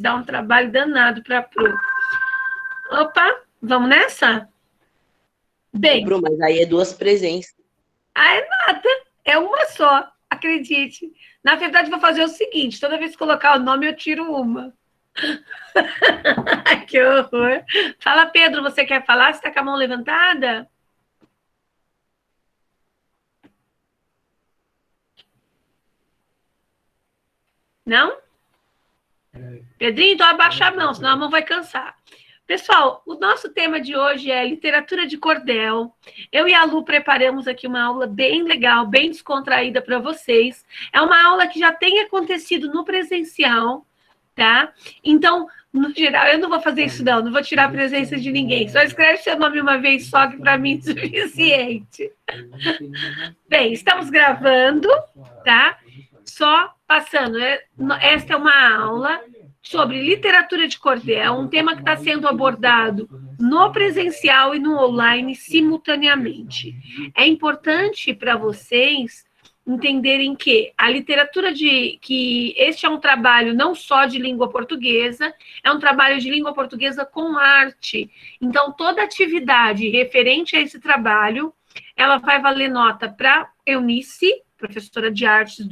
Dá um trabalho danado para a Pro. Opa, vamos nessa? Bem. Pro, mas aí é duas presenças. Ah, é nada. É uma só, acredite. Na verdade, vou fazer o seguinte: toda vez que colocar o nome, eu tiro uma. Que horror. Fala, Pedro, você quer falar? Você está com a mão levantada? Não? Pedrinho, então abaixa a mão, senão a mão vai cansar. Pessoal, o nosso tema de hoje é literatura de cordel. Eu e a Lu preparamos aqui uma aula bem legal, bem descontraída para vocês. É uma aula que já tem acontecido no presencial, tá? Então, no geral, eu não vou fazer isso não vou tirar a presença de ninguém. Só escreve seu nome uma vez só, que para mim é suficiente. Bem, estamos gravando, tá? Só passando, esta é uma aula sobre literatura de cordel, um tema que está sendo abordado no presencial e no online simultaneamente. É importante para vocês entenderem que a literatura que este é um trabalho não só de língua portuguesa, é um trabalho de língua portuguesa com arte. Então, toda atividade referente a esse trabalho, ela vai valer nota para Eunice, professora de artes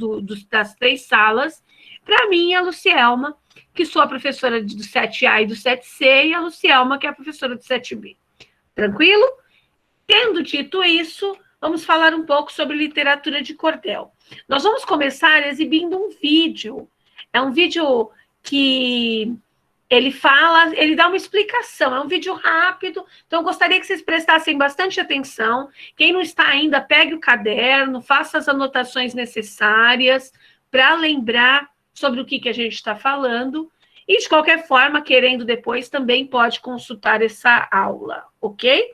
das 3 salas, para mim, a Lucielma, que sou a professora do 7A e do 7C, e a Lucielma, que é a professora do 7B. Tranquilo? Tendo dito isso, vamos falar um pouco sobre literatura de cordel. Nós vamos começar exibindo um vídeo. É um vídeo que ele dá uma explicação, é um vídeo rápido, então eu gostaria que vocês prestassem bastante atenção. Quem não está ainda, pegue o caderno, faça as anotações necessárias para lembrar sobre o que a gente está falando, e de qualquer forma, querendo depois, também pode consultar essa aula, ok?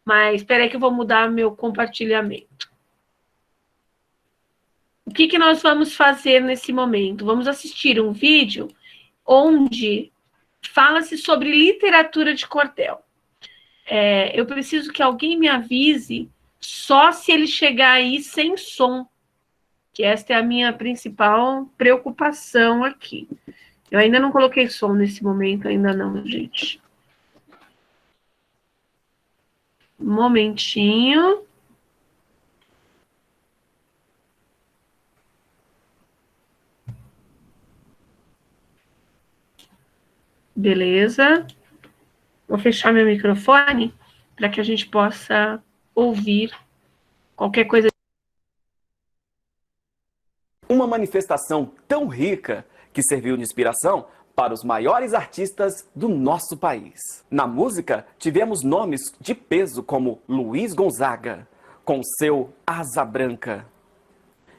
Mas espera aí que eu vou mudar meu compartilhamento. O que nós vamos fazer nesse momento? Vamos assistir um vídeo onde fala-se sobre literatura de cordel. Eu preciso que alguém me avise só se ele chegar aí sem som, que esta é a minha principal preocupação aqui. Eu ainda não coloquei som nesse momento, ainda não, gente. Um momentinho. Beleza. Vou fechar meu microfone para que a gente possa ouvir qualquer coisa. Uma manifestação tão rica que serviu de inspiração para os maiores artistas do nosso país. Na música, tivemos nomes de peso como Luiz Gonzaga, com seu Asa Branca.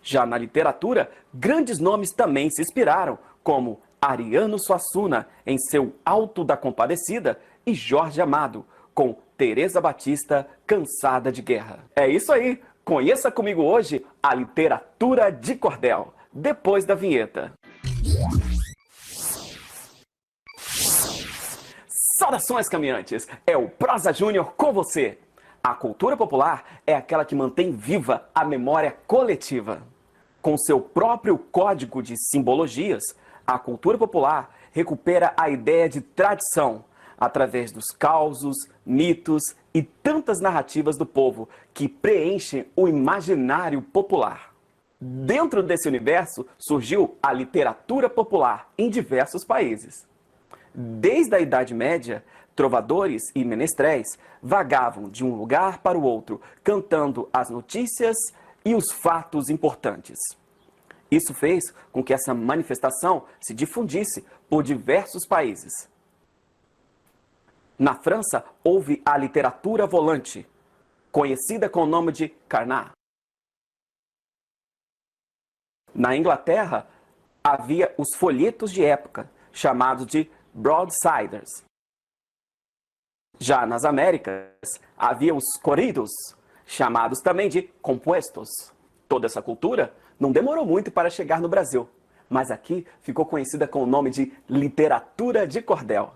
Já na literatura, grandes nomes também se inspiraram, como Ariano Suassuna, em seu Alto da Compadecida, e Jorge Amado, com Teresa Batista, Cansada de Guerra. É isso aí! Conheça comigo hoje a literatura de cordel, depois da vinheta. Saudações, caminhantes! É o Prosa Júnior com você! A cultura popular é aquela que mantém viva a memória coletiva. Com seu próprio código de simbologias, a cultura popular recupera a ideia de tradição, através dos causos, mitos e tantas narrativas do povo que preenchem o imaginário popular. Dentro desse universo surgiu a literatura popular em diversos países. Desde a Idade Média, trovadores e menestréis vagavam de um lugar para o outro, cantando as notícias e os fatos importantes. Isso fez com que essa manifestação se difundisse por diversos países. Na França, houve a literatura volante, conhecida com o nome de carnat. Na Inglaterra, havia os folhetos de época, chamados de broadsiders. Já nas Américas, havia os corridos, chamados também de compuestos. Toda essa cultura não demorou muito para chegar no Brasil, mas aqui ficou conhecida com o nome de literatura de cordel.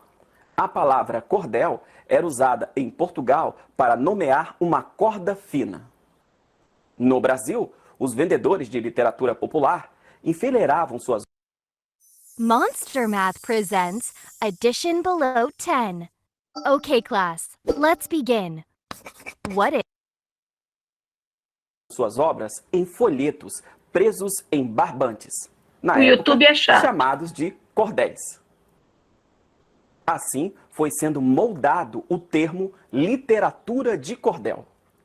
A palavra cordel era usada em Portugal para nomear uma corda fina. No Brasil, os vendedores de literatura popular enfileiravam suas Monster Math presents Addition Below 10. Okay, class, let's begin. What is Suas obras em folhetos presos em barbantes, na O época YouTube é chato. chamados de cordéis. Assim foi sendo moldado o termo literatura de cordel.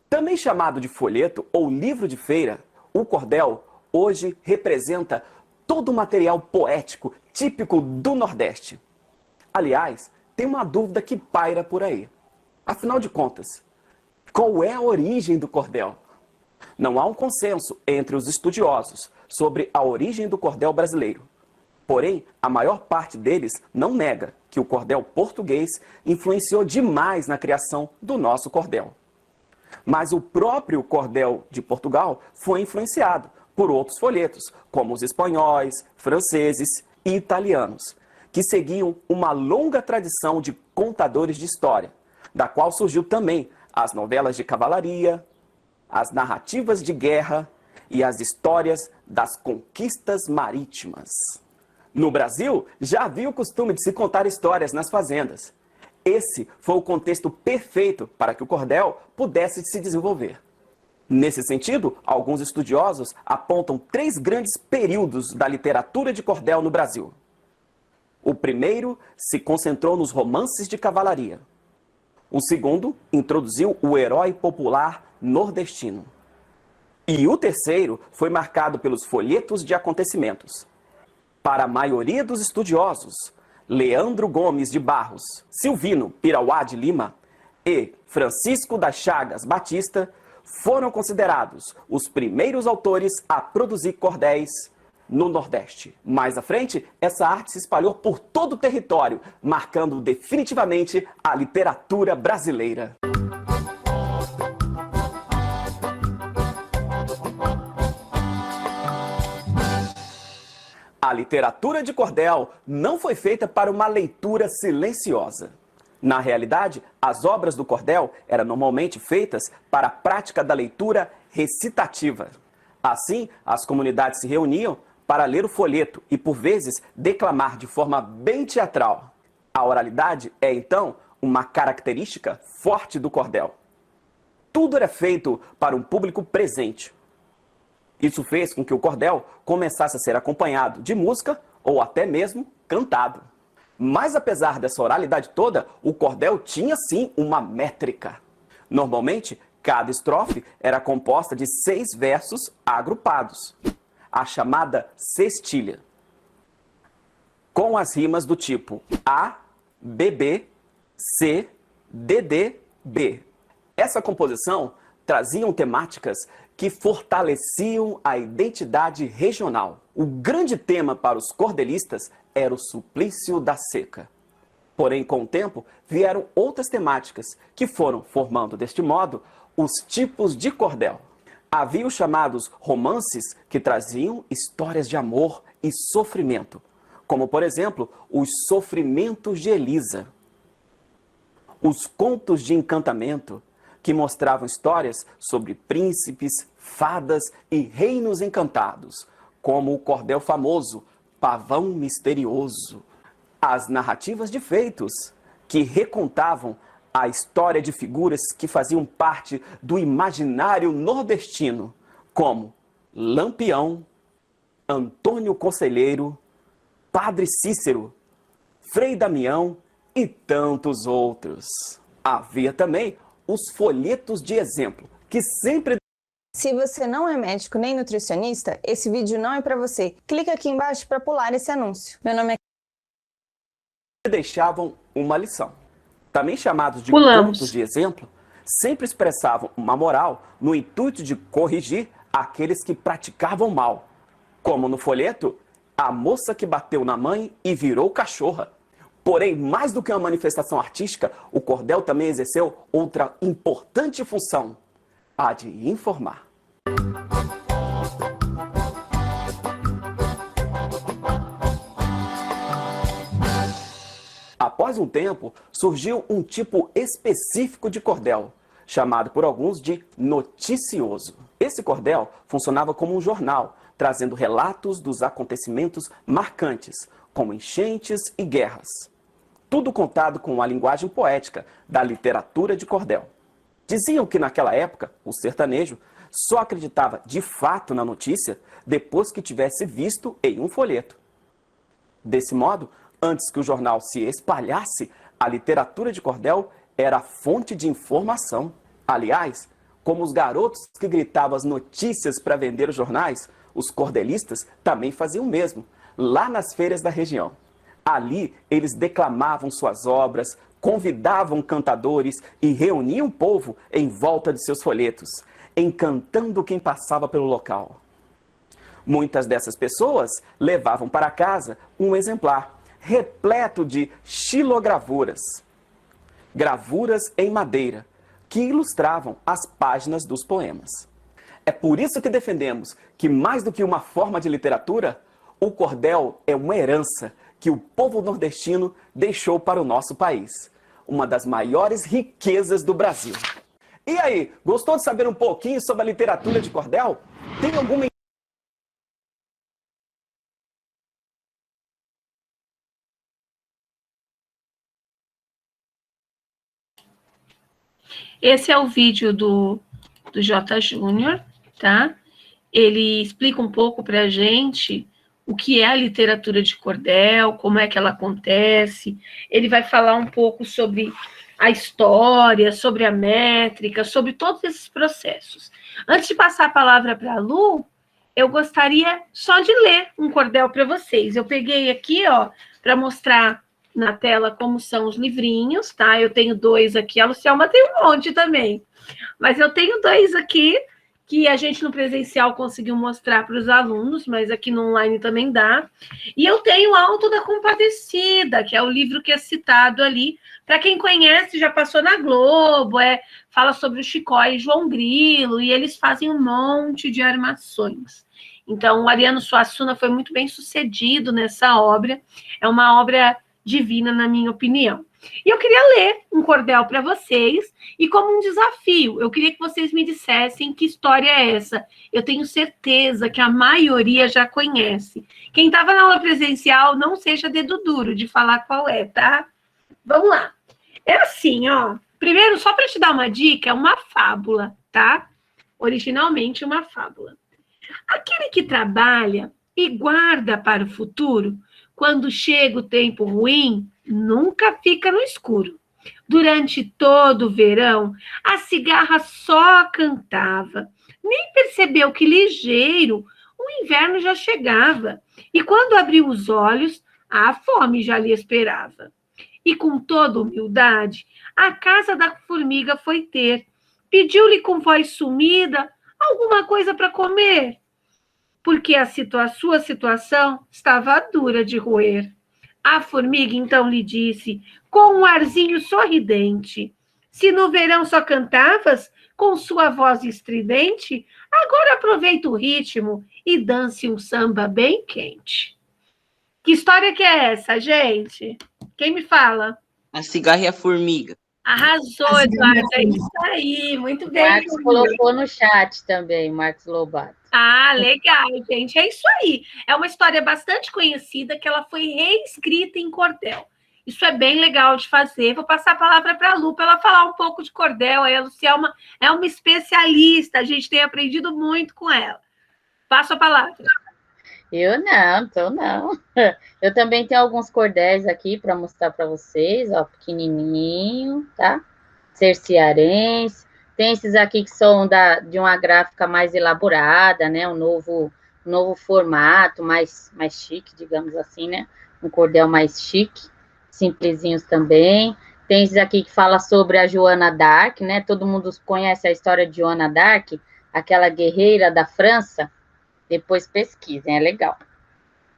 Também chamado de folheto ou livro de feira, o cordel hoje representa todo o material poético típico do Nordeste. Aliás, tem uma dúvida que paira por aí. Afinal de contas, qual é a origem do cordel? Não há um consenso entre os estudiosos sobre a origem do cordel brasileiro. Porém, a maior parte deles não nega que o cordel português influenciou demais na criação do nosso cordel. Mas o próprio cordel de Portugal foi influenciado por outros folhetos, como os espanhóis, franceses e italianos, que seguiam uma longa tradição de contadores de história, da qual surgiu também as novelas de cavalaria, as narrativas de guerra e as histórias das conquistas marítimas. No Brasil, já havia o costume de se contar histórias nas fazendas. Esse foi o contexto perfeito para que o cordel pudesse se desenvolver. Nesse sentido, alguns estudiosos apontam 3 grandes períodos da literatura de cordel no Brasil. O primeiro se concentrou nos romances de cavalaria. O segundo introduziu o herói popular nordestino. E o terceiro foi marcado pelos folhetos de acontecimentos. Para a maioria dos estudiosos, Leandro Gomes de Barros, Silvino Pirauá de Lima e Francisco das Chagas Batista foram considerados os primeiros autores a produzir cordéis no Nordeste. Mais à frente, essa arte se espalhou por todo o território, marcando definitivamente a literatura brasileira. A literatura de cordel não foi feita para uma leitura silenciosa. Na realidade, as obras do cordel eram normalmente feitas para a prática da leitura recitativa. Assim, as comunidades se reuniam para ler o folheto e, por vezes, declamar de forma bem teatral. A oralidade é, então, uma característica forte do cordel. Tudo era feito para um público presente. Isso fez com que o cordel começasse a ser acompanhado de música ou até mesmo cantado. Mas apesar dessa oralidade toda, o cordel tinha sim uma métrica. Normalmente, cada estrofe era composta de 6 versos agrupados, a chamada sextilha, com as rimas do tipo A, BB, C, DD, B. Essa composição traziam temáticas que fortaleciam a identidade regional. O grande tema para os cordelistas era o suplício da seca. Porém, com o tempo, vieram outras temáticas que foram formando, deste modo, os tipos de cordel. Havia os chamados romances, que traziam histórias de amor e sofrimento, como, por exemplo, os Sofrimentos de Elisa. Os contos de encantamento, que mostravam histórias sobre príncipes, fadas e reinos encantados, como o cordel famoso Pavão Misterioso. As narrativas de feitos, que recontavam a história de figuras que faziam parte do imaginário nordestino, como Lampião, Antônio Conselheiro, Padre Cícero, Frei Damião e tantos outros. Havia também os folhetos de exemplo, que sempre... Se você não é médico nem nutricionista, esse vídeo não é para você. Clica aqui embaixo para pular esse anúncio. Meu nome é... deixavam uma lição. Também chamados de Pulamos. contos de exemplo, sempre expressavam uma moral no intuito de corrigir aqueles que praticavam mal. Como no folheto, a moça que bateu na mãe e virou cachorra. Porém, mais do que uma manifestação artística, o cordel também exerceu outra importante função, a de informar. Após um tempo, surgiu um tipo específico de cordel, chamado por alguns de noticioso. Esse cordel funcionava como um jornal, trazendo relatos dos acontecimentos marcantes, como enchentes e guerras. Tudo contado com a linguagem poética da literatura de cordel. Diziam que naquela época, o sertanejo só acreditava de fato na notícia depois que tivesse visto em um folheto. Desse modo, antes que o jornal se espalhasse, a literatura de cordel era a fonte de informação. Aliás, como os garotos que gritavam as notícias para vender os jornais, os cordelistas também faziam o mesmo, lá nas feiras da região. Ali, eles declamavam suas obras, convidavam cantadores e reuniam o povo em volta de seus folhetos, encantando quem passava pelo local. Muitas dessas pessoas levavam para casa um exemplar repleto de xilogravuras, gravuras em madeira, que ilustravam as páginas dos poemas. É por isso que defendemos que, mais do que uma forma de literatura, o cordel é uma herança que o povo nordestino deixou para o nosso país, uma das maiores riquezas do Brasil. E aí, gostou de saber um pouquinho sobre a literatura de cordel? Tem alguma... Esse é o vídeo do J. Júnior, tá? Ele explica um pouco para a gente o que é a literatura de cordel, como é que ela acontece. Ele vai falar um pouco sobre a história, sobre a métrica, sobre todos esses processos. Antes de passar a palavra para a Lu, eu gostaria só de ler um cordel para vocês. Eu peguei aqui, ó, para mostrar na tela como são os livrinhos, tá? Eu tenho 2 aqui, a Lucielma tem um monte também. Mas eu tenho 2 aqui, que a gente no presencial conseguiu mostrar para os alunos, mas aqui no online também dá. E eu tenho o Alto da Compadecida, que é o livro que é citado ali. Para quem conhece, já passou na Globo, fala sobre o Chicó e João Grilo, e eles fazem um monte de armações. Então, o Ariano Suassuna foi muito bem sucedido nessa obra. É uma obra divina, na minha opinião. E eu queria ler um cordel para vocês, e como um desafio, eu queria que vocês me dissessem que história é essa. Eu tenho certeza que a maioria já conhece. Quem estava na aula presencial, não seja dedo duro de falar qual é, tá? Vamos lá. É assim, ó. Primeiro, só para te dar uma dica, é uma fábula, tá? Originalmente uma fábula. Aquele que trabalha e guarda para o futuro, quando chega o tempo ruim, nunca fica no escuro. Durante todo o verão, a cigarra só cantava. Nem percebeu que ligeiro o inverno já chegava. E quando abriu os olhos, a fome já lhe esperava. E com toda humildade, a casa da formiga foi ter. Pediu-lhe com voz sumida alguma coisa para comer, porque sua situação estava dura de roer. A formiga então lhe disse, com um arzinho sorridente, se no verão só cantavas com sua voz estridente, agora aproveita o ritmo e dance um samba bem quente. Que história que é essa, gente? Quem me fala? A cigarra e a formiga. Arrasou, Eduardo. É isso aí, muito bem. Marcos colocou no chat também, Marcos Lobato. Ah, legal, gente. É isso aí. É uma história bastante conhecida que ela foi reescrita em cordel. Isso é bem legal de fazer. Vou passar a palavra para a Lu, para ela falar um pouco de cordel. A Lucielma é uma especialista, a gente tem aprendido muito com ela. Passo a palavra. Eu não. Eu também tenho alguns cordéis aqui para mostrar para vocês, ó, pequenininho, tá? Ser cearense. Tem esses aqui que são de uma gráfica mais elaborada, né? Um novo formato, mais chique, digamos assim, né? Um cordel mais chique, simplesinhos também. Tem esses aqui que fala sobre a Joana d'Arc, né? Todo mundo conhece a história de Joana d'Arc, aquela guerreira da França. Depois pesquisem, é legal.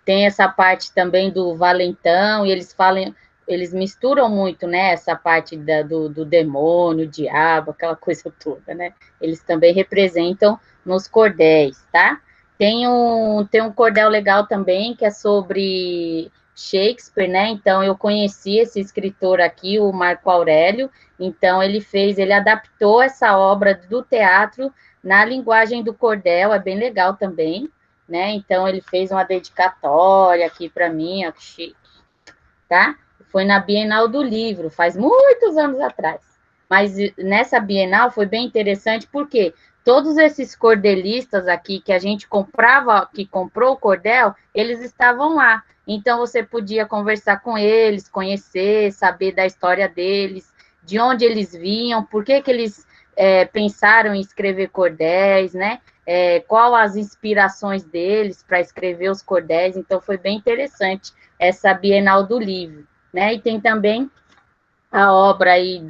Tem essa parte também do valentão, e eles misturam muito, né, essa parte do demônio, diabo, aquela coisa toda, né? Eles também representam nos cordéis, tá? Tem um cordel legal também, que é sobre Shakespeare, né? Então, eu conheci esse escritor aqui, o Marco Aurélio, então ele adaptou essa obra do teatro na linguagem do cordel, é bem legal também. né? Então, ele fez uma dedicatória aqui para mim, ó, que chique, tá? Foi na Bienal do Livro, faz muitos anos atrás. Mas nessa Bienal foi bem interessante, porque todos esses cordelistas aqui que a gente comprava, que comprou o cordel, eles estavam lá. Então, você podia conversar com eles, conhecer, saber da história deles, de onde eles vinham, por que eles pensaram em escrever cordéis, né? Qual as inspirações deles para escrever os cordéis. Então, foi bem interessante essa Bienal do Livro, né? E tem também a obra aí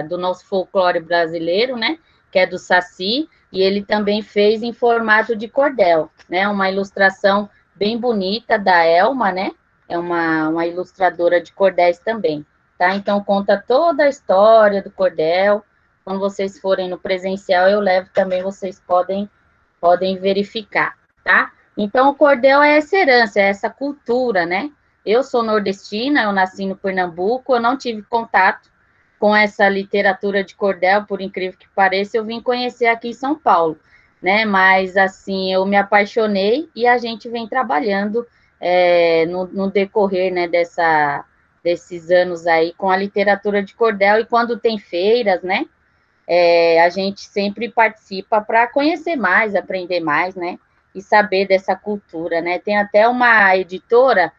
do nosso folclore brasileiro, né? Que é do Saci, e ele também fez em formato de cordel, né? Uma ilustração bem bonita da Elma, né? É uma ilustradora de cordéis também, tá? Então, conta toda a história do cordel. Quando vocês forem no presencial, eu levo também, vocês podem verificar, tá? Então, o cordel é essa herança, é essa cultura, né? Eu sou nordestina, eu nasci no Pernambuco, eu não tive contato com essa literatura de cordel, por incrível que pareça, eu vim conhecer aqui em São Paulo, né? Mas, assim, eu me apaixonei e a gente vem trabalhando no decorrer, né, desses anos aí com a literatura de cordel, e quando tem feiras, né? A gente sempre participa para conhecer mais, aprender mais, né? E saber dessa cultura, né? Tem até uma editora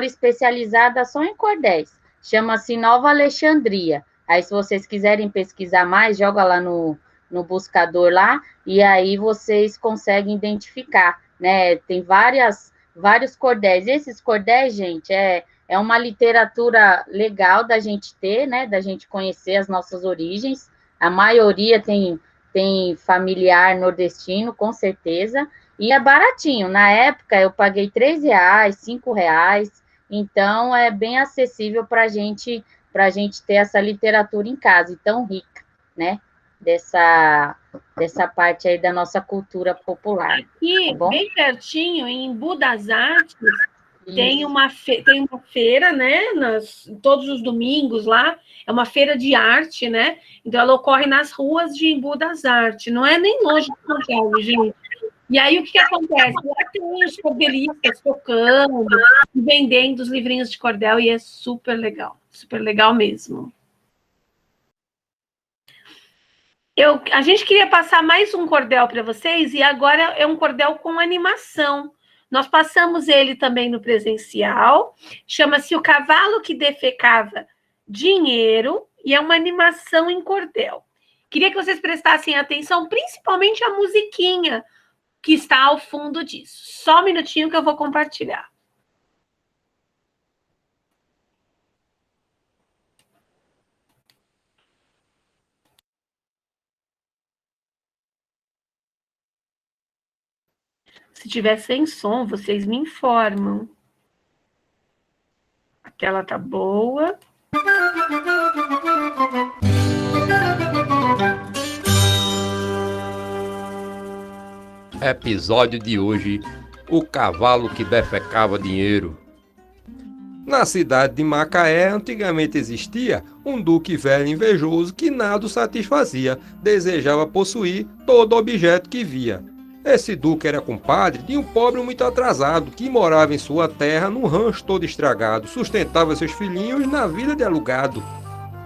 especializada só em cordéis, chama-se Nova Alexandria. Aí, se vocês quiserem pesquisar mais, joga lá no buscador lá, e aí vocês conseguem identificar, né? Tem vários cordéis. Esses cordéis, gente, é uma literatura legal da gente ter, né? Da gente conhecer as nossas origens. A maioria tem familiar nordestino, com certeza, e é baratinho. Na época, eu paguei R$3, R$5, então é bem acessível para a gente ter essa literatura em casa, e tão rica, né? Dessa parte aí da nossa cultura popular. Aqui, tá bom? bem pertinho, em Embu das Artes, tem uma feira, né? Todos os domingos lá, é uma feira de arte, né? Então, ela ocorre nas ruas de Embu das Artes, não é nem longe de São Paulo, gente. E aí, o que acontece? Lá tem os cordelistas tocando, vendendo os livrinhos de cordel, e é super legal mesmo. A gente queria passar mais um cordel para vocês, e agora é um cordel com animação. Nós passamos ele também no presencial, chama-se O Cavalo que Defecava Dinheiro, e é uma animação em cordel. Queria que vocês prestassem atenção, principalmente a musiquinha que está ao fundo disso. Só um minutinho que eu vou compartilhar. Se tiver sem som, vocês me informam. A tela tá boa. Episódio de hoje: O Cavalo que Defecava Dinheiro. Na cidade de Macaé, antigamente existia um duque velho invejoso que nada o satisfazia, desejava possuir todo objeto que via. Esse duque era compadre de um pobre muito atrasado que morava em sua terra num rancho todo estragado, sustentava seus filhinhos na vida de alugado.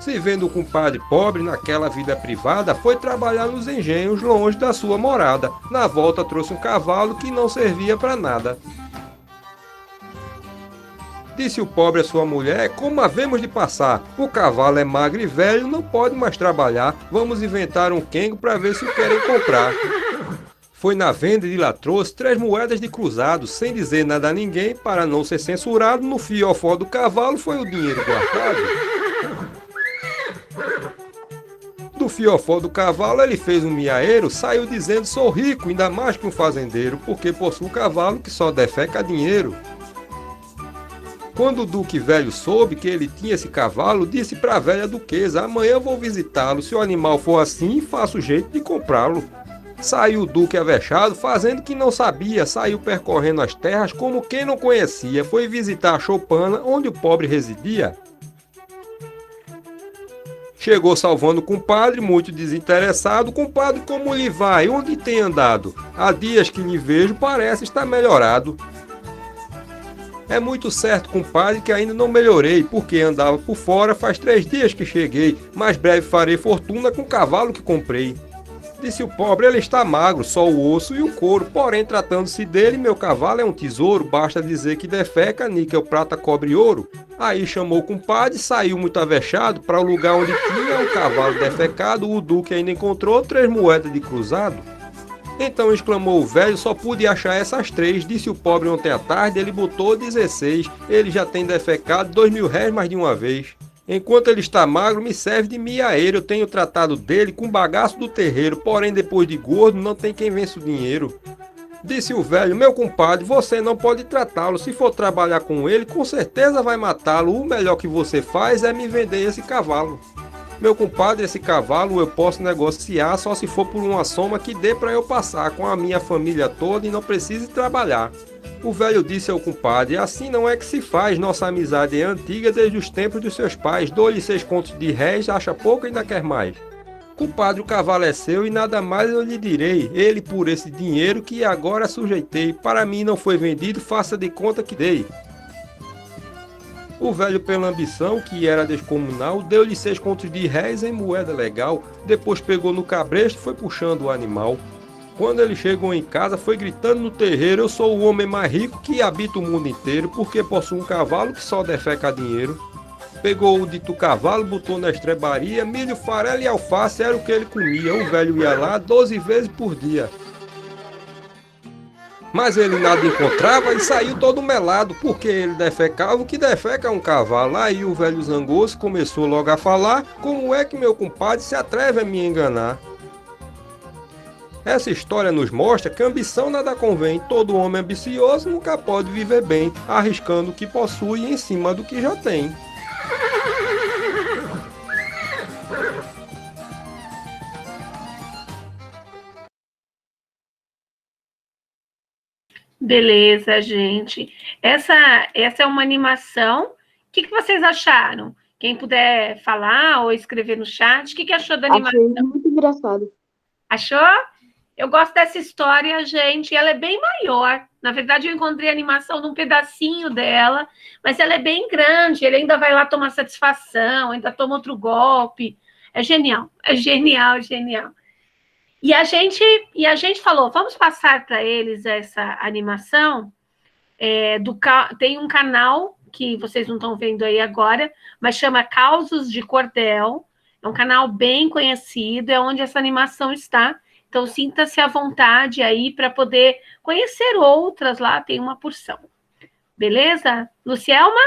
Se vendo o compadre pobre naquela vida privada, foi trabalhar nos engenhos longe da sua morada. Na volta trouxe um cavalo que não servia para nada. Disse o pobre à sua mulher: como havemos de passar? O cavalo é magro e velho, não pode mais trabalhar. Vamos inventar um quengo para ver se o querem comprar. Foi na venda e lá trouxe 3 moedas de cruzado, sem dizer nada a ninguém, para não ser censurado. No fiofó do cavalo foi o dinheiro guardado. Do fiofó do cavalo ele fez um miaeiro, saiu dizendo: sou rico, ainda mais que um fazendeiro, porque possuo um cavalo que só defeca dinheiro. Quando o duque velho soube que ele tinha esse cavalo, disse para a velha duquesa: amanhã eu vou visitá-lo, se o animal for assim, faço jeito de comprá-lo. Saiu o duque avexado, fazendo que não sabia, saiu percorrendo as terras como quem não conhecia, foi visitar a choupana onde o pobre residia. Chegou salvando o compadre, muito desinteressado. Compadre, como lhe vai? Onde tem andado? Há dias que lhe vejo, parece estar melhorado. É muito certo, compadre, que ainda não melhorei, porque andava por fora, faz 3 dias que cheguei. Mais breve farei fortuna com o cavalo que comprei. Disse o pobre, ele está magro, só o osso e o couro. Porém, tratando-se dele, meu cavalo é um tesouro. Basta dizer que defeca, níquel, prata, cobre e ouro. Aí chamou o compadre, saiu muito avexado para o lugar onde tinha um cavalo defecado. O duque ainda encontrou 3 moedas de cruzado. Então exclamou o velho, só pude achar essas 3. Disse o pobre ontem à tarde, ele botou 16. Ele já tem defecado 2.000 réis mais de uma vez. Enquanto ele está magro, me serve de miaeiro. Eu tenho tratado dele com bagaço do terreiro. Porém, depois de gordo, não tem quem vença o dinheiro. Disse o velho, meu compadre, você não pode tratá-lo. Se for trabalhar com ele, com certeza vai matá-lo. O melhor que você faz é me vender esse cavalo. Meu compadre, esse cavalo eu posso negociar só se for por uma soma que dê para eu passar com a minha família toda e não precise trabalhar. O velho disse ao compadre, assim não é que se faz, nossa amizade é antiga desde os tempos dos seus pais. Dou-lhe 6 contos de réis, acha pouco e ainda quer mais. Compadre, o cavalo é seu e nada mais eu lhe direi. Ele por esse dinheiro que agora sujeitei. Para mim não foi vendido, faça de conta que dei. O velho, pela ambição, que era descomunal, deu-lhe 6 contos de réis em moeda legal. Depois pegou no cabresto e foi puxando o animal. Quando ele chegou em casa, foi gritando no terreiro, eu sou o homem mais rico que habita o mundo inteiro, porque possuo um cavalo que só defeca dinheiro. Pegou o dito cavalo, botou na estrebaria, milho, farelo e alface era o que ele comia. O velho ia lá 12 vezes por dia. Mas ele nada encontrava e saiu todo melado, porque ele defecava o que defeca um cavalo. Aí o velho zangou-se, começou logo a falar, como é que meu compadre se atreve a me enganar? Essa história nos mostra que a ambição nada convém. Todo homem ambicioso nunca pode viver bem, arriscando o que possui em cima do que já tem. Beleza, gente. Essa é uma animação. O que vocês acharam? Quem puder falar ou escrever no chat, o que achou da animação? Achei muito engraçado. Achou? Eu gosto dessa história, gente. Ela é bem maior. Na verdade, eu encontrei a animação num pedacinho dela, mas ela é bem grande. Ele ainda vai lá tomar satisfação, ainda toma outro golpe. É genial, genial. E a gente falou, vamos passar para eles essa animação. Tem um canal que vocês não estão vendo aí agora, mas chama Causos de Cordel. É um canal bem conhecido, é onde essa animação está. Então, sinta-se à vontade aí para poder conhecer outras lá, tem uma porção. Beleza? Lucielma?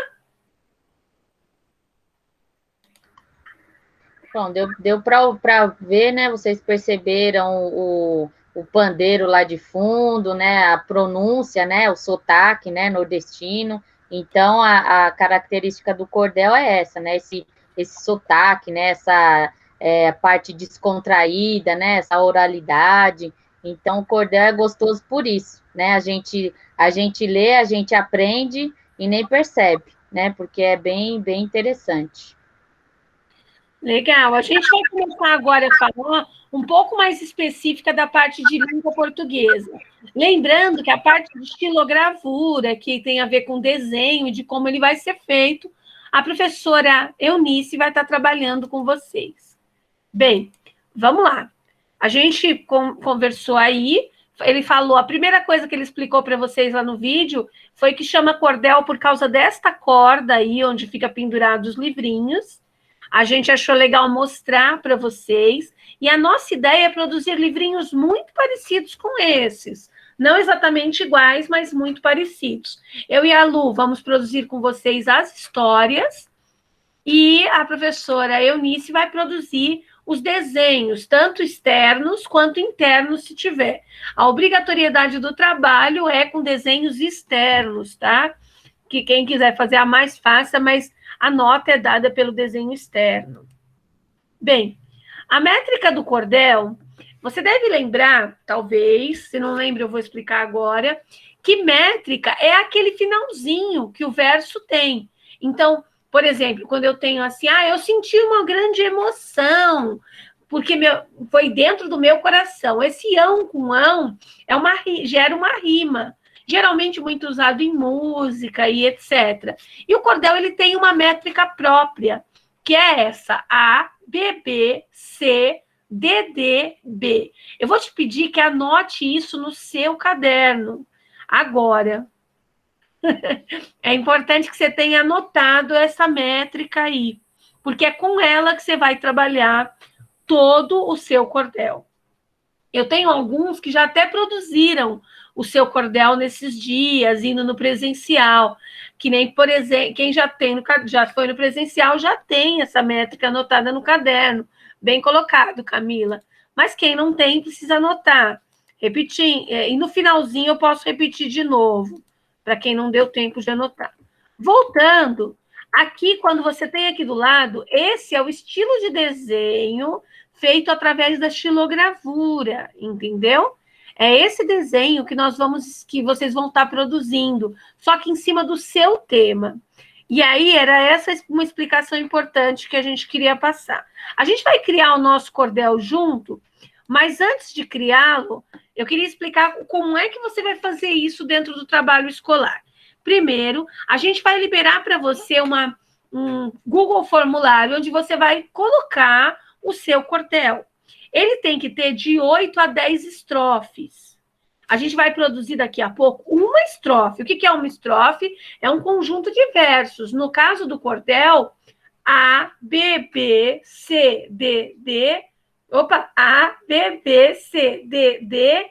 Bom, deu para ver, né? Vocês perceberam o pandeiro lá de fundo, né? A pronúncia, né? O sotaque, né? Nordestino. Então, a característica do cordel é essa, né? Esse sotaque, né? Essa parte descontraída, né? Essa oralidade. Então, o cordel é gostoso por isso, né? A gente lê, a gente aprende e nem percebe, né? Porque é bem interessante. Legal. A gente vai começar agora a falar um pouco mais específica da parte de língua portuguesa. Lembrando que a parte de estilogravura, que tem a ver com desenho e de como ele vai ser feito, a professora Eunice vai estar trabalhando com vocês. Bem, vamos lá. A gente conversou aí, ele falou, a primeira coisa que ele explicou para vocês lá no vídeo foi que chama cordel por causa desta corda aí, onde fica pendurado os livrinhos. A gente achou legal mostrar para vocês, e a nossa ideia é produzir livrinhos muito parecidos com esses. Não exatamente iguais, mas muito parecidos. Eu e a Lu vamos produzir com vocês as histórias, e a professora Eunice vai produzir os desenhos, tanto externos quanto internos, se tiver. A obrigatoriedade do trabalho é com desenhos externos, tá? Que quem quiser fazer a mais fácil, mas a nota é dada pelo desenho externo. Bem, a métrica do cordel, você deve lembrar, talvez, se não lembra eu vou explicar agora, que métrica é aquele finalzinho que o verso tem. Então, Por exemplo, quando eu tenho assim, eu senti uma grande emoção, porque foi dentro do meu coração. Esse ão com ão gera uma rima, geralmente muito usado em música e etc. E o cordel ele tem uma métrica própria, que é essa, A, B, B, C, D, D, B. Eu vou te pedir que anote isso no seu caderno, agora. É importante que você tenha anotado essa métrica aí, porque é com ela que você vai trabalhar todo o seu cordel. Eu tenho alguns que já até produziram o seu cordel nesses dias, indo no presencial, que nem, por exemplo, quem já foi no presencial já tem essa métrica anotada no caderno. Bem colocado, Camila. Mas quem não tem, precisa anotar. Repetir, e no finalzinho eu posso repetir de novo, para quem não deu tempo de anotar. Voltando, aqui, quando você tem aqui do lado, esse é o estilo de desenho feito através da xilogravura, entendeu? É esse desenho que vocês vão estar produzindo, só que em cima do seu tema. E aí, era essa uma explicação importante que a gente queria passar. A gente vai criar o nosso cordel junto, mas antes de criá-lo, eu queria explicar como é que você vai fazer isso dentro do trabalho escolar. Primeiro, a gente vai liberar para você um Google Formulário, onde você vai colocar o seu cordel. Ele tem que ter de 8 a 10 estrofes. A gente vai produzir daqui a pouco uma estrofe. O que é uma estrofe? É um conjunto de versos. No caso do cordel, A, B, B, C, D, D. Opa, A, B, B, C, D, D,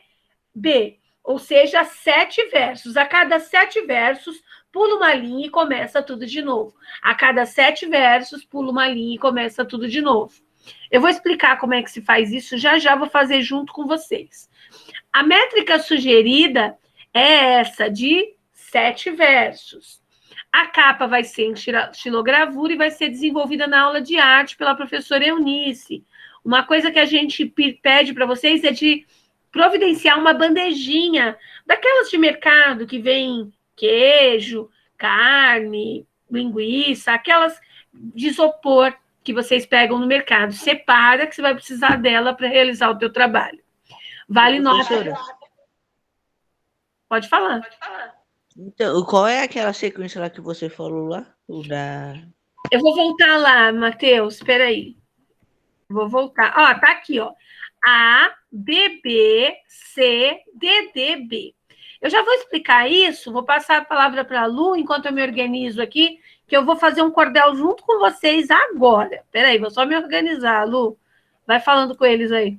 B. Ou seja, 7 versos. A cada 7 versos, pula uma linha e começa tudo de novo. A cada 7 versos, pula uma linha e começa tudo de novo. Eu vou explicar como é que se faz isso, já vou fazer junto com vocês. A métrica sugerida é essa, de 7 versos. A capa vai ser em xilogravura e vai ser desenvolvida na aula de arte pela professora Eunice. Uma coisa que a gente pede para vocês é de providenciar uma bandejinha, daquelas de mercado que vem queijo, carne, linguiça, aquelas de isopor que vocês pegam no mercado. Separa que você vai precisar dela para realizar o teu trabalho. Vale nota. Pode falar. Então, qual é aquela sequência lá que você falou lá? Eu vou voltar lá, Matheus, espera aí. Vou voltar. Ó, tá aqui, ó. A, B, B, C, D, D, B. Eu já vou explicar isso, vou passar a palavra para a Lu, enquanto eu me organizo aqui, que eu vou fazer um cordel junto com vocês agora. Espera aí, vou só me organizar, Lu. Vai falando com eles aí.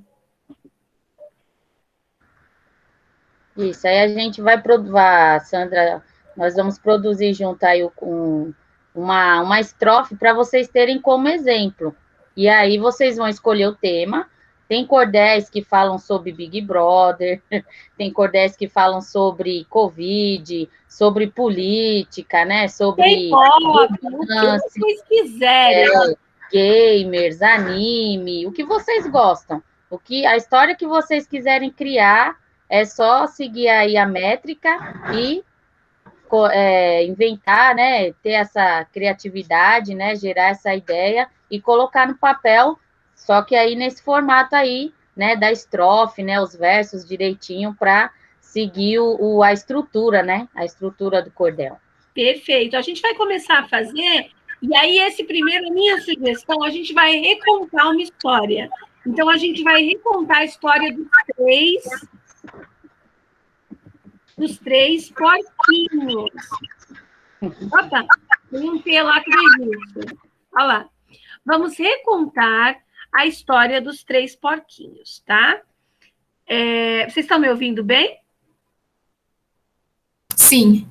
Isso, aí a gente vai produzir, Sandra, nós vamos produzir junto aí uma estrofe para vocês terem como exemplo. E aí vocês vão escolher o tema. Tem cordéis que falam sobre Big Brother, tem cordéis que falam sobre Covid, sobre política, né? Sobre o que vocês quiserem. Gamers, anime, o que vocês gostam. A história que vocês quiserem criar, é só seguir aí a métrica e inventar, né? Ter essa criatividade, né? Gerar essa ideia e colocar no papel. Só que aí nesse formato aí, né, da estrofe, né, os versos direitinho para seguir a estrutura, né, a estrutura do cordel. Perfeito. A gente vai começar a fazer, e aí a minha sugestão, a gente vai recontar uma história. Então, a gente vai recontar a história dos três porquinhos. Opa, tem um T lá que veio isso. Olha lá. Vamos recontar a história dos 3 porquinhos, tá? Vocês estão me ouvindo bem? Sim.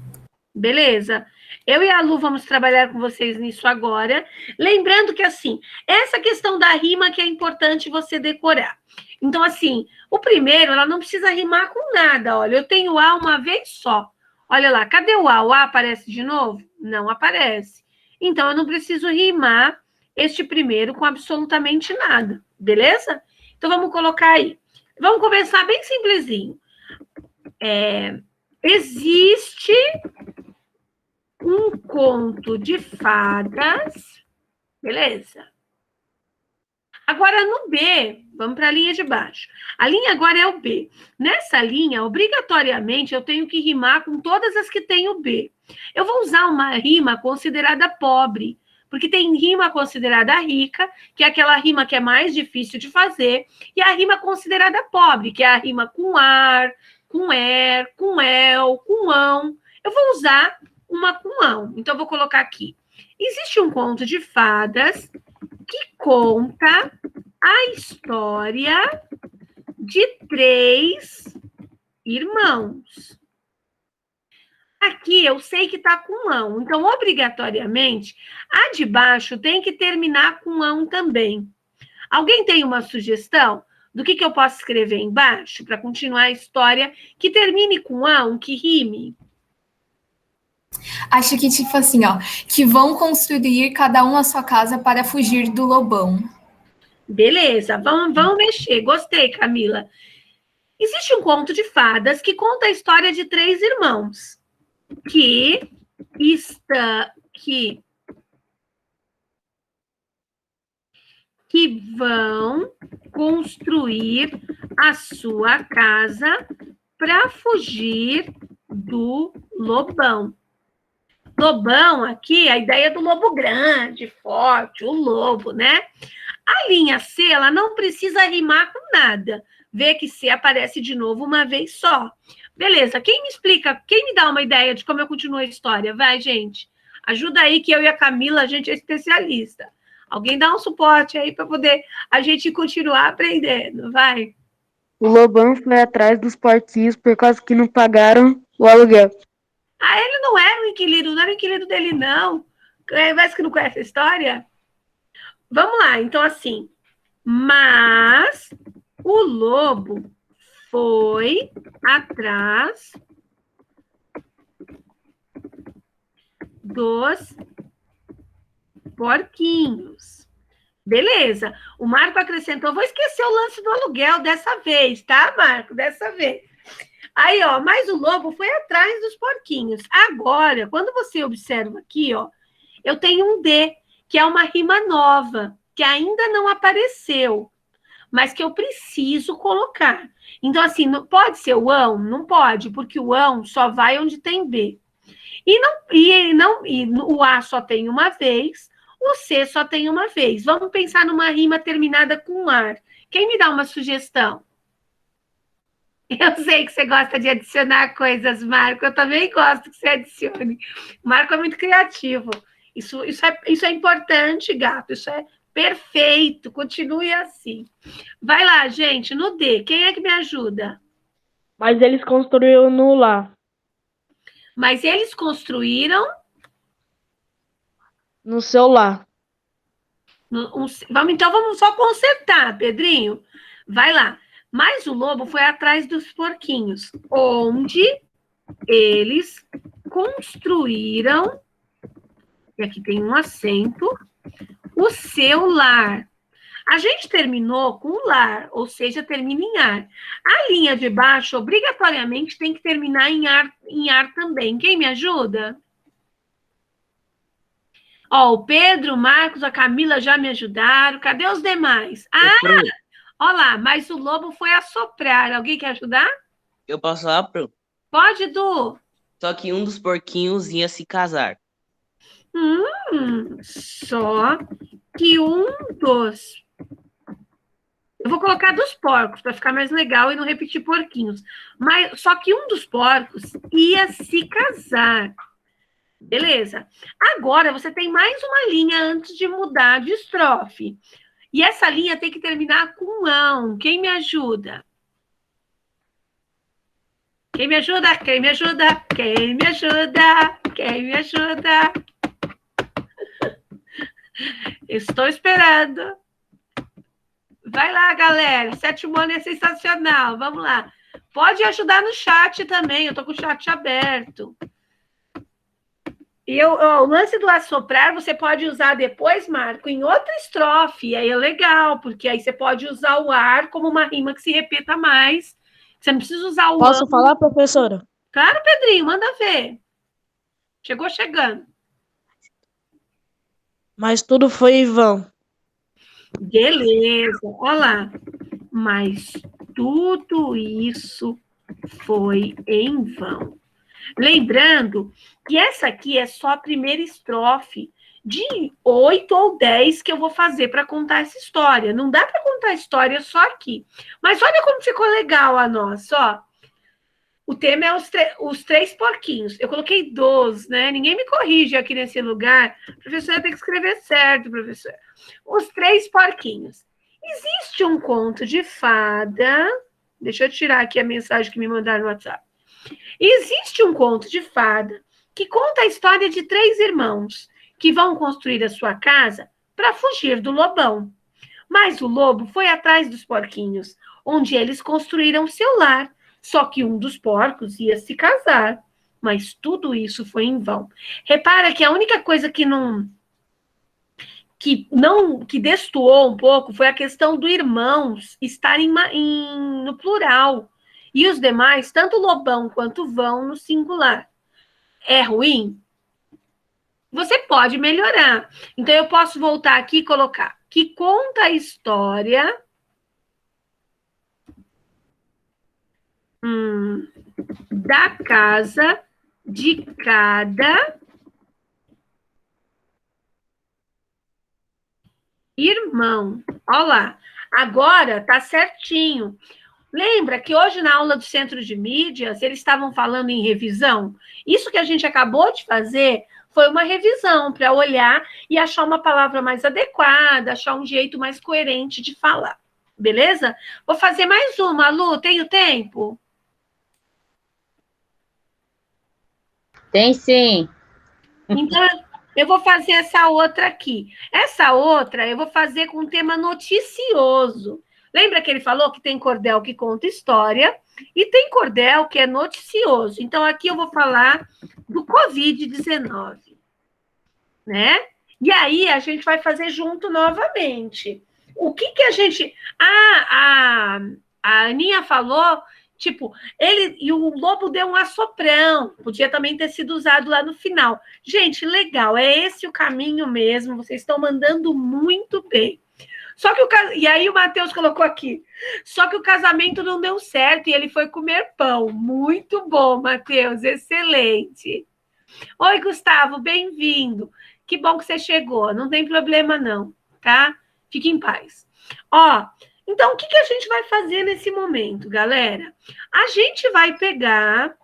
Beleza. Eu e a Lu vamos trabalhar com vocês nisso agora. Lembrando que, assim, essa questão da rima que é importante você decorar. Então, assim, o primeiro, ela não precisa rimar com nada. Olha, eu tenho A uma vez só. Olha lá, cadê o A? O A aparece de novo? Não aparece. Então, eu não preciso rimar este primeiro com absolutamente nada, beleza? Então, vamos colocar aí. Vamos começar bem simplesinho. Existe um conto de fadas. Beleza? Agora, no B, vamos para a linha de baixo. A linha agora é o B. Nessa linha, obrigatoriamente, eu tenho que rimar com todas as que tem o B. Eu vou usar uma rima considerada pobre, porque tem rima considerada rica, que é aquela rima que é mais difícil de fazer, e a rima considerada pobre, que é a rima com ar, com com el, com ão. Eu vou usar uma com ão. Então, eu vou colocar aqui. Existe um conto de fadas que conta a história de 3 irmãos. Aqui eu sei que está com ão, então, obrigatoriamente, a de baixo tem que terminar com ão também. Alguém tem uma sugestão do que eu posso escrever embaixo para continuar a história que termine com ão, que rime? Acho que, tipo assim, ó, que vão construir cada um a sua casa para fugir do lobão. Beleza, vamos mexer. Gostei, Camila. Existe um conto de fadas que conta a história de 3 irmãos que vão construir a sua casa para fugir do lobão. Lobão aqui, a ideia do lobo grande, forte, o lobo, né? A linha C, ela não precisa rimar com nada. Vê que C aparece de novo uma vez só. Beleza, quem me explica, quem me dá uma ideia de como eu continuo a história? Vai, gente. Ajuda aí que eu e a Camila, a gente é especialista. Alguém dá um suporte aí para poder a gente continuar aprendendo, vai. O lobão foi atrás dos porquinhos por causa que não pagaram o aluguel. Ah, ele não era o inquilino, não era o inquilino dele, não. Mas que não conhece a história? Vamos lá, então assim. Mas o lobo foi atrás dos porquinhos. Beleza. O Marco acrescentou, vou esquecer o lance do aluguel dessa vez, tá, Marco? Dessa vez. Aí, ó, mas o lobo foi atrás dos porquinhos. Agora, quando você observa aqui, ó, eu tenho um D, que é uma rima nova, que ainda não apareceu, mas que eu preciso colocar. Então, assim, não pode ser o ão? Não pode, porque o ão só vai onde tem B. E o A só tem uma vez, o C só tem uma vez. Vamos pensar numa rima terminada com ar. Quem me dá uma sugestão? Eu sei que você gosta de adicionar coisas, Marco. Eu também gosto que você adicione. O Marco é muito criativo. Isso é importante, gato. Isso é perfeito. Continue assim. Vai lá, gente, no D. Quem é que me ajuda? Mas eles construíram no lar. Mas eles construíram... No seu lar. Então, vamos só consertar, Pedrinho. Vai lá. Mas o lobo foi atrás dos porquinhos, onde eles construíram, e aqui tem um acento, o seu lar. A gente terminou com lar, ou seja, termina em ar. A linha de baixo, obrigatoriamente, tem que terminar em ar também. Quem me ajuda? Ó, o Pedro, o Marcos, a Camila já me ajudaram. Cadê os demais? Olha lá, mas o lobo foi assoprar. Alguém quer ajudar? Eu posso falar, Pro? Pode, Du. Só que um dos porquinhos ia se casar. Só que um dos... Eu vou colocar dos porcos, para ficar mais legal e não repetir porquinhos. Mas só que um dos porcos ia se casar. Beleza. Agora, você tem mais uma linha antes de mudar de estrofe. E essa linha tem que terminar com ão. Quem me ajuda? Quem me ajuda? Quem me ajuda? Quem me ajuda? Quem me ajuda? Estou esperando. Vai lá, galera. 7 ano é sensacional. Vamos lá. Pode ajudar no chat também. Eu estou com o chat aberto. E o lance do assoprar, você pode usar depois, Marco, em outra estrofe. E aí é legal, porque aí você pode usar o ar como uma rima que se repita mais. Você não precisa usar o Posso falar, professora? Claro, Pedrinho, manda ver. Chegou chegando. Mas tudo foi em vão. Beleza, olha lá. Mas tudo isso foi em vão. Lembrando que essa aqui é só a primeira estrofe de 8 ou 10 que eu vou fazer para contar essa história. Não dá para contar a história só aqui. Mas olha como ficou legal a nossa, ó. O tema é os 3 porquinhos. Eu coloquei 12, né? Ninguém me corrige aqui nesse lugar. A professora tem que escrever certo, professor. Os 3 porquinhos. Existe um conto de fada. Deixa eu tirar aqui a mensagem que me mandaram no WhatsApp. Existe um conto de fada que conta a história de 3 irmãos que vão construir a sua casa para fugir do lobão. Mas o lobo foi atrás dos porquinhos, onde eles construíram seu lar. Só que um dos porcos ia se casar. Mas tudo isso foi em vão. Repara que a única coisa que destoou um pouco foi a questão do irmãos estarem no plural. E os demais, tanto lobão quanto vão, no singular. É ruim? Você pode melhorar. Então, eu posso voltar aqui e colocar que conta a história da casa de cada irmão. Olha lá. Agora tá certinho. Lembra que hoje na aula do Centro de Mídias, eles estavam falando em revisão? Isso que a gente acabou de fazer foi uma revisão para olhar e achar uma palavra mais adequada, achar um jeito mais coerente de falar. Beleza? Vou fazer mais uma, Lu. Tenho tempo? Tem sim. Então, eu vou fazer essa outra aqui. Essa outra eu vou fazer com um tema noticioso. Lembra que ele falou que tem cordel que conta história e tem cordel que é noticioso. Então, aqui eu vou falar do Covid-19, né? E aí, a gente vai fazer junto novamente. O que a gente... a Aninha falou, tipo, e o lobo deu um assoprão. Podia também ter sido usado lá no final. Gente, legal, é esse o caminho mesmo. Vocês estão mandando muito bem. Só que e aí o Matheus colocou aqui. Só que o casamento não deu certo e ele foi comer pão. Muito bom, Matheus, excelente. Oi, Gustavo, bem-vindo. Que bom que você chegou. Não tem problema não, tá? Fique em paz. Ó, então o que a gente vai fazer nesse momento, galera? A gente vai pegar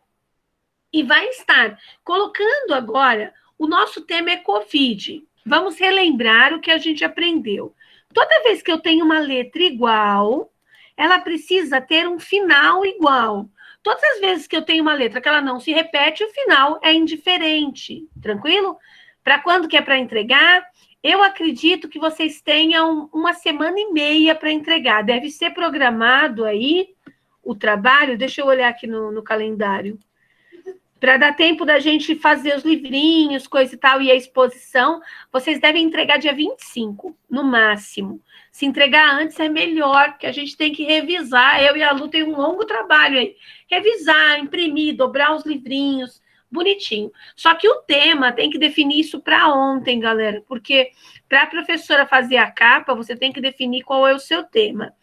e vai estar colocando agora, o nosso tema é Covid. Vamos relembrar o que a gente aprendeu. Toda vez que eu tenho uma letra igual, ela precisa ter um final igual. Todas as vezes que eu tenho uma letra que ela não se repete, o final é indiferente. Tranquilo? Para quando que é para entregar? Eu acredito que vocês tenham 1,5 para entregar. Deve ser programado aí o trabalho. Deixa eu olhar aqui no calendário. Para dar tempo da gente fazer os livrinhos, coisa e tal, e a exposição, vocês devem entregar dia 25, no máximo. Se entregar antes é melhor, porque a gente tem que revisar. Eu e a Lu tem um longo trabalho aí. Revisar, imprimir, dobrar os livrinhos, bonitinho. Só que o tema tem que definir isso para ontem, galera, porque para a professora fazer a capa, você tem que definir qual é o seu tema.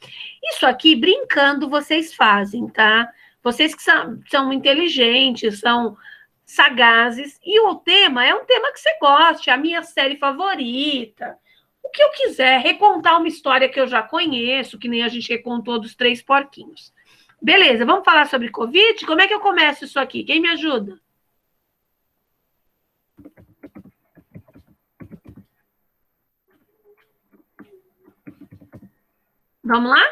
Isso aqui, brincando, vocês fazem, tá? Vocês que são inteligentes, são sagazes, e o tema é um tema que você goste, a minha série favorita, o que eu quiser, recontar uma história que eu já conheço, que nem a gente recontou dos 3 porquinhos. Beleza, vamos falar sobre Covid? Como é que eu começo isso aqui? Quem me ajuda? Vamos lá?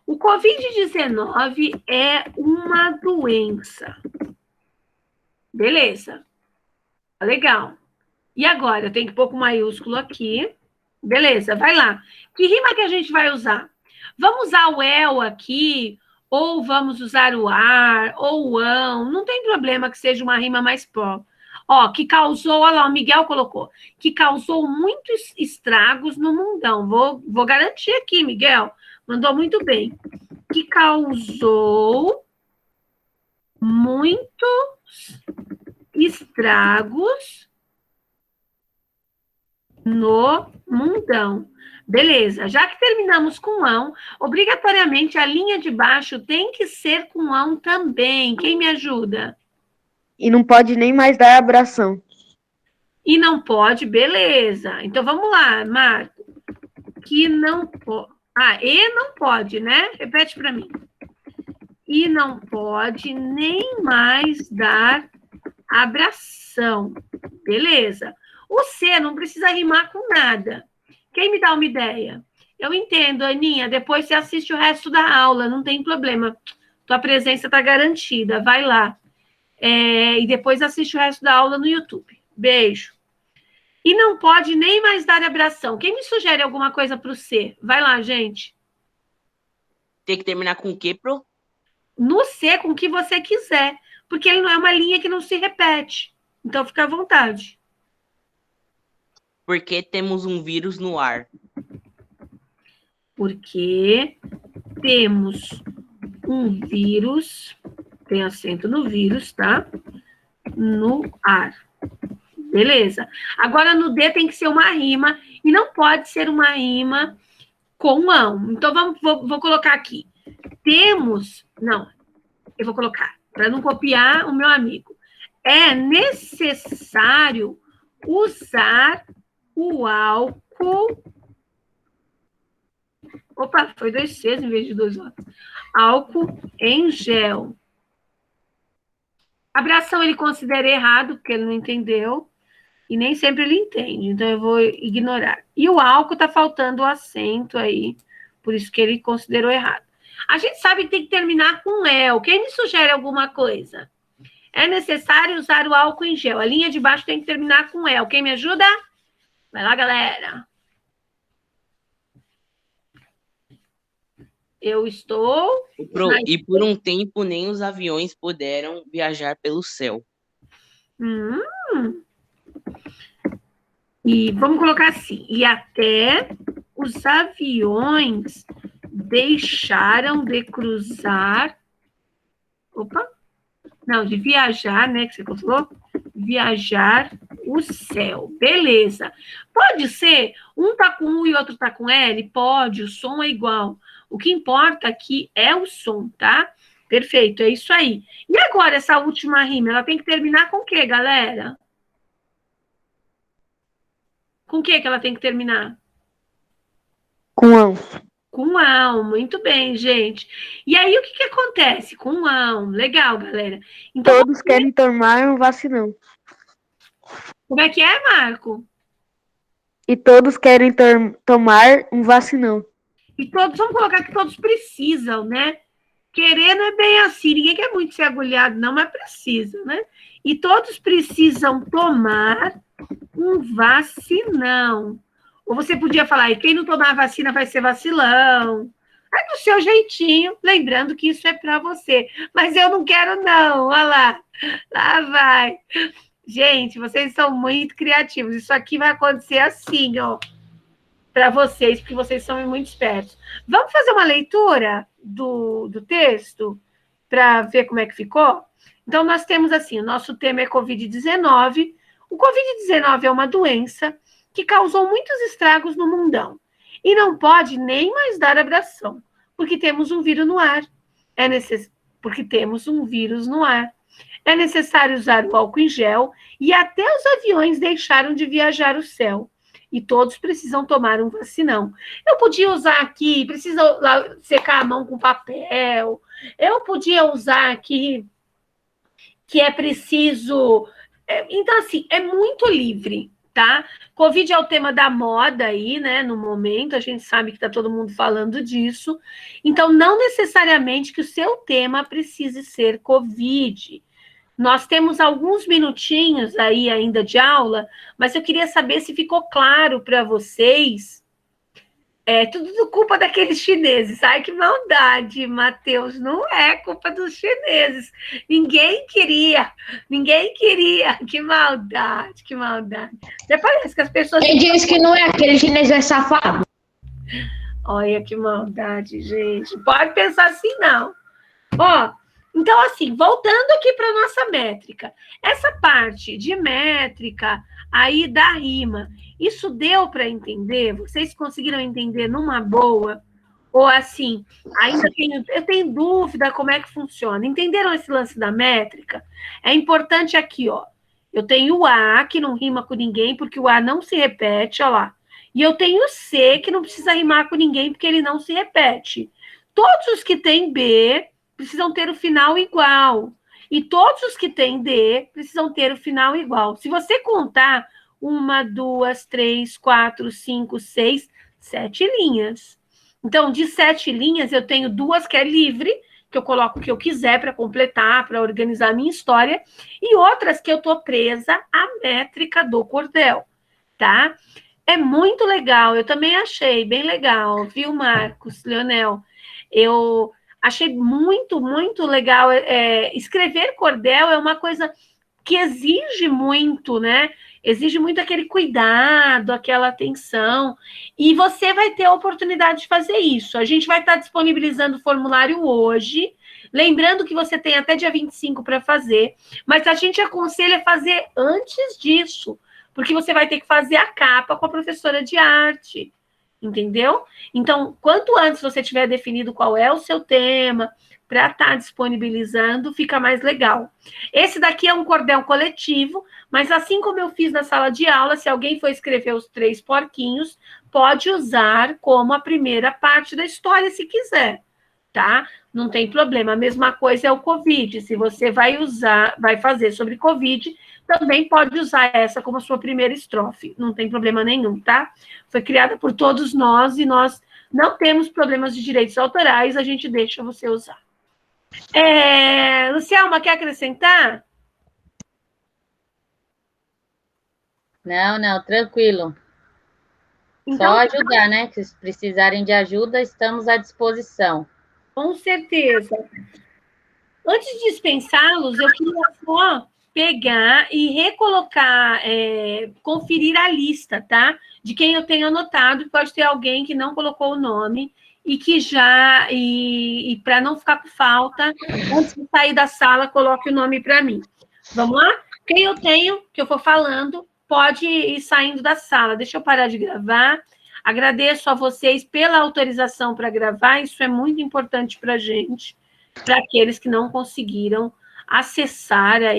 O Covid-19 é uma doença. Beleza. Legal. E agora? Eu tenho que pôr com maiúsculo aqui. Beleza, vai lá. Que rima que a gente vai usar? Vamos usar o el aqui, ou vamos usar o ar, ou o ão. Não tem problema que seja uma rima mais própria. Ó, que causou, olha lá, o Miguel colocou, que causou muitos estragos no mundão. Vou garantir aqui, Miguel. Mandou muito bem. Que causou muitos estragos no mundão. Beleza, já que terminamos com ão, obrigatoriamente a linha de baixo tem que ser com ão também. Quem me ajuda? E não pode nem mais dar abração. E não pode, beleza. Então vamos lá, Marco. Que não pode. Ah, e não pode, né? Repete para mim. E não pode nem mais dar abração. Beleza. O C não precisa rimar com nada. Quem me dá uma ideia? Eu entendo, Aninha. Depois você assiste o resto da aula, não tem problema. Tua presença está garantida. Vai lá. E depois assiste o resto da aula no YouTube. Beijo. E não pode nem mais dar abração. Quem me sugere alguma coisa para o C? Vai lá, gente. Tem que terminar com o quê, Pro? No C, com o que você quiser. Porque ele não é uma linha que não se repete. Então, fica à vontade. Porque temos um vírus no ar. Porque temos um vírus, tem acento no vírus, tá? No ar. Beleza. Agora, no D tem que ser uma rima, e não pode ser uma rima com ão. Então, vou colocar aqui. Temos... Não, eu vou colocar, para não copiar o meu amigo. É necessário usar o álcool... Opa, foi 2 Cs em vez de 2 O. Álcool em gel. Abração ele considera errado, porque ele não entendeu. E nem sempre ele entende, então eu vou ignorar. E o álcool tá faltando o acento aí, por isso que ele considerou errado. A gente sabe que tem que terminar com el. Quem me sugere alguma coisa? É necessário usar o álcool em gel. A linha de baixo tem que terminar com el. Quem me ajuda? Vai lá, galera. Eu estou... E por um tempo nem os aviões puderam viajar pelo céu. E vamos colocar assim, e até os aviões deixaram de cruzar, de viajar, né, que você falou? Viajar o céu, beleza. Pode ser, um tá com U e outro tá com L? Pode, o som é igual. O que importa aqui é o som, tá? Perfeito, é isso aí. E agora, essa última rima, ela tem que terminar com o quê, galera? Com o que ela tem que terminar? Com ão. Com ão, muito bem, gente. E aí, o que acontece com ão? Legal, galera. Então, Todos querem tomar um vacinão. Como é que é, Marco? E todos querem tomar um vacinão. E todos, vamos colocar que todos precisam, né? Querer não é bem assim, ninguém quer muito ser agulhado, não, mas precisa, né? E todos precisam tomar um vacinão. Ou você podia falar, e quem não tomar vacina vai ser vacilão. É do seu jeitinho, lembrando que isso é para você. Mas eu não quero, não. Olha lá. Lá vai. Gente, vocês são muito criativos. Isso aqui vai acontecer assim, ó. Para vocês, porque vocês são muito espertos. Vamos fazer uma leitura do texto para ver como é que ficou? Então, nós temos assim, o nosso tema é Covid-19. O Covid-19 é uma doença que causou muitos estragos no mundão e não pode nem mais dar abração, porque temos um vírus no ar. Porque temos um vírus no ar. É necessário usar o álcool em gel e até os aviões deixaram de viajar o céu. E todos precisam tomar um vacinão. Eu podia usar aqui, precisa secar a mão com papel. Eu podia usar aqui que é preciso... Então, assim, é muito livre, tá? Covid é o tema da moda aí, né? No momento, a gente sabe que está todo mundo falando disso. Então, não necessariamente que o seu tema precise ser Covid. Nós temos alguns minutinhos aí ainda de aula, mas eu queria saber se ficou claro para vocês. Tudo culpa daqueles chineses. Ai, que maldade, Matheus. Não é culpa dos chineses. Ninguém queria. Que maldade, que maldade. Até parece que as pessoas... Quem diz que não é aquele chinês é safado? Olha que maldade, gente. Pode pensar assim, não. Ó, Então, assim, voltando aqui para a nossa métrica. Essa parte de métrica aí da rima, isso deu para entender? Vocês conseguiram entender numa boa? Ou assim, eu tenho dúvida como é que funciona. Entenderam esse lance da métrica? É importante aqui, ó. Eu tenho o A, que não rima com ninguém, porque o A não se repete, ó lá. E eu tenho o C, que não precisa rimar com ninguém, porque ele não se repete. Todos os que têm B precisam ter o final igual. E todos os que têm D precisam ter o final igual. Se você contar 1, 2, 3, 4, 5, 6, 7 linhas. Então, de 7 linhas, eu tenho 2 que é livre, que eu coloco o que eu quiser para completar, para organizar a minha história, e outras que eu estou presa à métrica do cordel, tá? É muito legal, eu também achei bem legal, viu, Marcos, Leonel? Eu achei muito, muito legal. Escrever cordel é uma coisa que exige muito, né? Exige muito aquele cuidado, aquela atenção. E você vai ter a oportunidade de fazer isso. A gente vai estar disponibilizando o formulário hoje. Lembrando que você tem até dia 25 para fazer. Mas a gente aconselha fazer antes disso. Porque você vai ter que fazer a capa com a professora de arte. Entendeu? Então, quanto antes você tiver definido qual é o seu tema, para estar disponibilizando, fica mais legal. Esse daqui é um cordel coletivo, mas assim como eu fiz na sala de aula, se alguém for escrever os 3 porquinhos, pode usar como a primeira parte da história, se quiser, tá? Não tem problema. A mesma coisa é o Covid. Se você vai fazer sobre Covid, também pode usar essa como a sua primeira estrofe. Não tem problema nenhum, tá? Foi criada por todos nós e nós não temos problemas de direitos autorais, a gente deixa você usar. Lucialma, quer acrescentar? Não, tranquilo. Então, só ajudar, né? Se precisarem de ajuda, estamos à disposição. Com certeza. Antes de dispensá-los, eu queria só pegar e recolocar, conferir a lista, tá? De quem eu tenho anotado, pode ter alguém que não colocou o nome e que já, e para não ficar com falta, antes de sair da sala, coloque o nome para mim. Vamos lá? Quem eu tenho, que eu for falando, pode ir saindo da sala. Deixa eu parar de gravar. Agradeço a vocês pela autorização para gravar, isso é muito importante para a gente, para aqueles que não conseguiram acessar aí